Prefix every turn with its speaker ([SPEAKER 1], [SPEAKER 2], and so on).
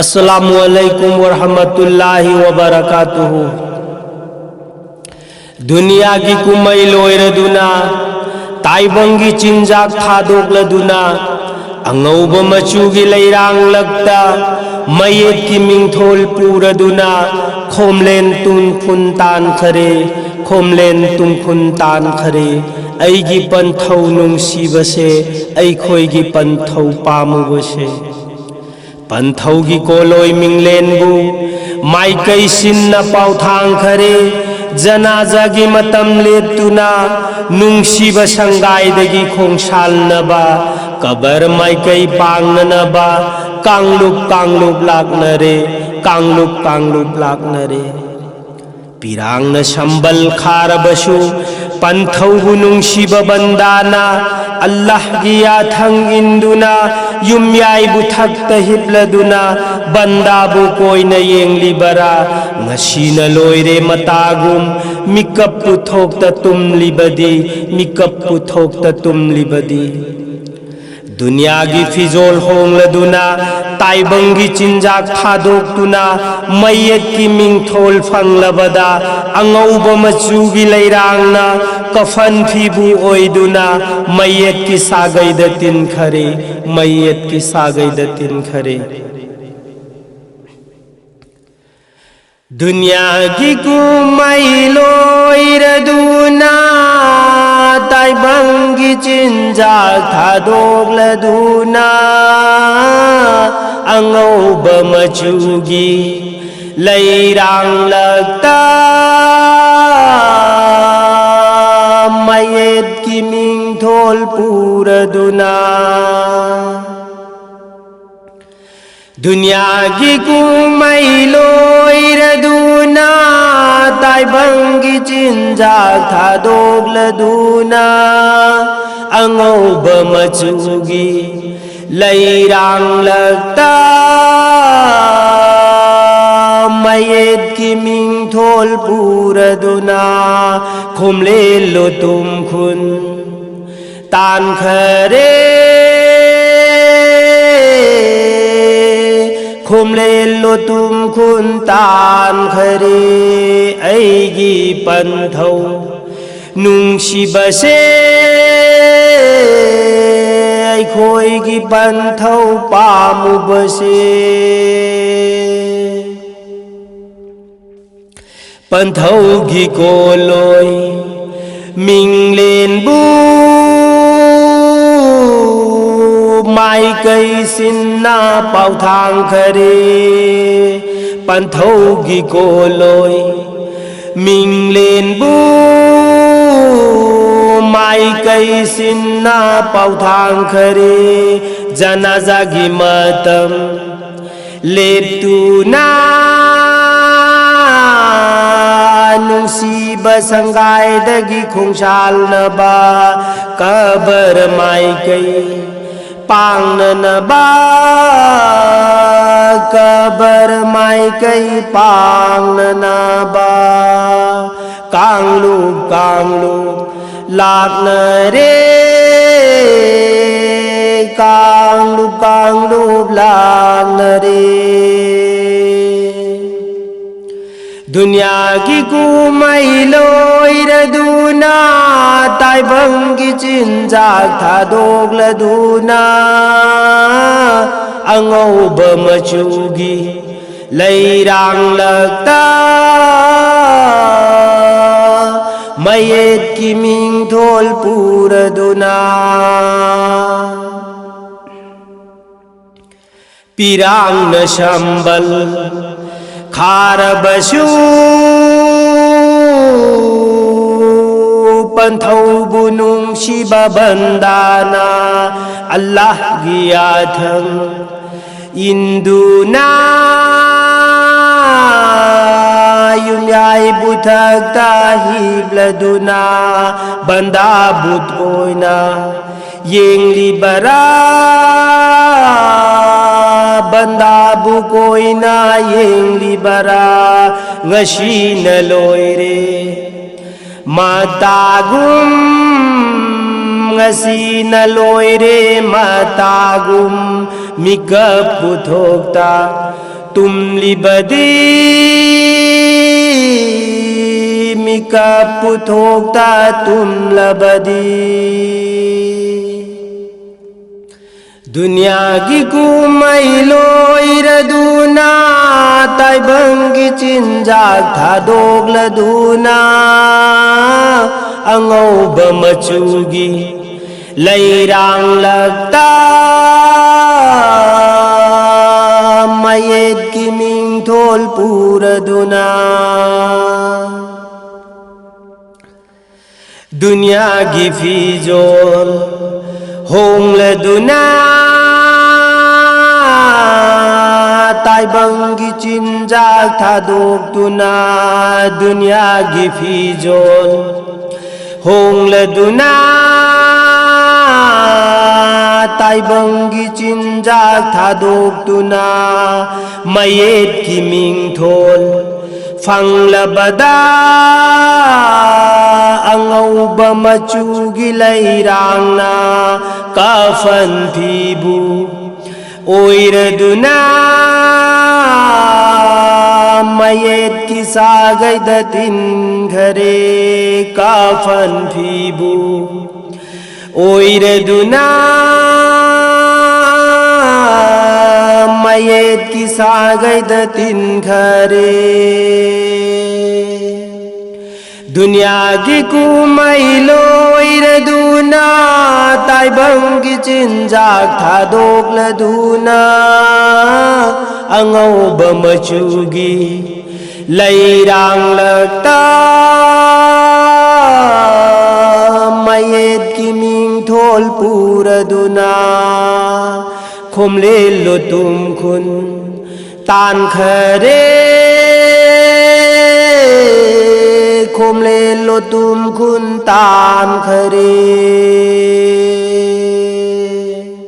[SPEAKER 1] अस्सलामुअलैकुम वरहमतुल्लाहि वबरकातुहु। दुनिया की कुमई लोयरदुना ताइबंगी चिंजाक थादोकलदुना अंगौब मचुगी लैरांगलकता मयेत की मिंगथोल पूरदुना खोमलेन तुन खुन तानखरे खोमलेन तुम खुन तानखरे ऐगी पंथौ नुंसीबसे ऐखोयगी पंथौ पामुबसे पंथौगी कोलोय मिंगलेनबु माइकई सिन्न पाउथांखरे जनाजागी मतम लेप्तुना नुंसीब संगायदगी खोंसालनबा कबर माइकई पांगनबा कांगलुप लाकनरे कांगलुप लाकनरे पिरांगन संबल खारबसु पंथौगु नुंसीब बंदाना अल्लाह की याथंग इंदुना युमयाई बुथक हिपलदुना बंदाबु कोई न येंगली बरा मशीन लोयरे मतागुम मिकप पुथोक तुम लिबदी मिकप पुथोक तुम लिबदी दुनिया की फिजोल होंगलदुना ताइबंगी चिंजाक थादोकतुना मय्यत की मिंगथोल फंगलबदा अंगौब मचुगी लैरांगना कफन फीबू ओइदुना मय्यत की सागैद तिनखरे मय्यत की सागैद तिनखरे दुनिया की कुमई लोयरदुना ताइबंगी चिंजाक थादोकलदुना अंगौब मचुगी लैरांगलकता मय्यत की मिंगथोल पूरदुना दुनिया की कुमई लोयरदुना ताइबंगी चिंजाक थादोकलदुना अंगौब मचुगी लैरांगलकता मय्यत की मिंगथोल पूरदुना खोमले लो तुम खुन तानखरे खोमले लो तुम खुन तानखरे ऐगी पंथौ नुंसीबसे ऐखोयगी पंथौ पामुबसे पंथौगी कोलोय मिंगलेनबु माइकई सिन्ना पाउथांखरे पंथौगी कोलोय मिंगलेनबु माइकई सिन्ना पाउथांखरे जनाजागी मतम लेप्तुना नुंसीब संगायदगी खोंसालनबा कबर माइकई पांगनबा कबर माइकई पांगनबा कांगलुप लाकनरे कांगलुप लाकनरे दुनिया की कुमई लोयरदुना ताइबंगी चिंजाक थादोकलदुना अंगौब मचुगी लैरांगलकता मय्यत की मिंगथोल पूरदुना पिरांगन संबल खारबसु पंथौगु नुंसीब बंदाना अल्लाह की याथंग इंदुना युमयाई बुथक हिपलदुना बंदा बुत कोयना येंगली बरा बंदाबु कोयना येंगली बरा ngasi na loire matagum ngasi na loire matagum mikap puthokta तुम लिबदी मिका पुथोक्ता तुम लबदी दुनिया की कुमई लोइरदुना ताइबंगी चिंजाक थादोगलदुना angauba machugi leirang lagta mayet kiming thol puraduna दुनिया की फिजोल होंगलदुना ताइबंगी चिंजाक थादोगतुना दुनिया की फिजोल होंगलदुना ताइबंगी चिंजाक थादोगतुना मयेत की मिंगथोल फंगलबदा angauba machugi leirangna kafan phibu oiraduna mayet ki sagai datin ghare kafan phibu oiraduna mayet ki sagai datin ghare दुनिया की कुमई लोइरदुना ताइबंगी चिंजाक थादोगलदुना angauba machugi leirang lagta mayet की मिंगथोल puraduna khomle lo tum khun tan khare खोमले लो तुम खुन तान खरे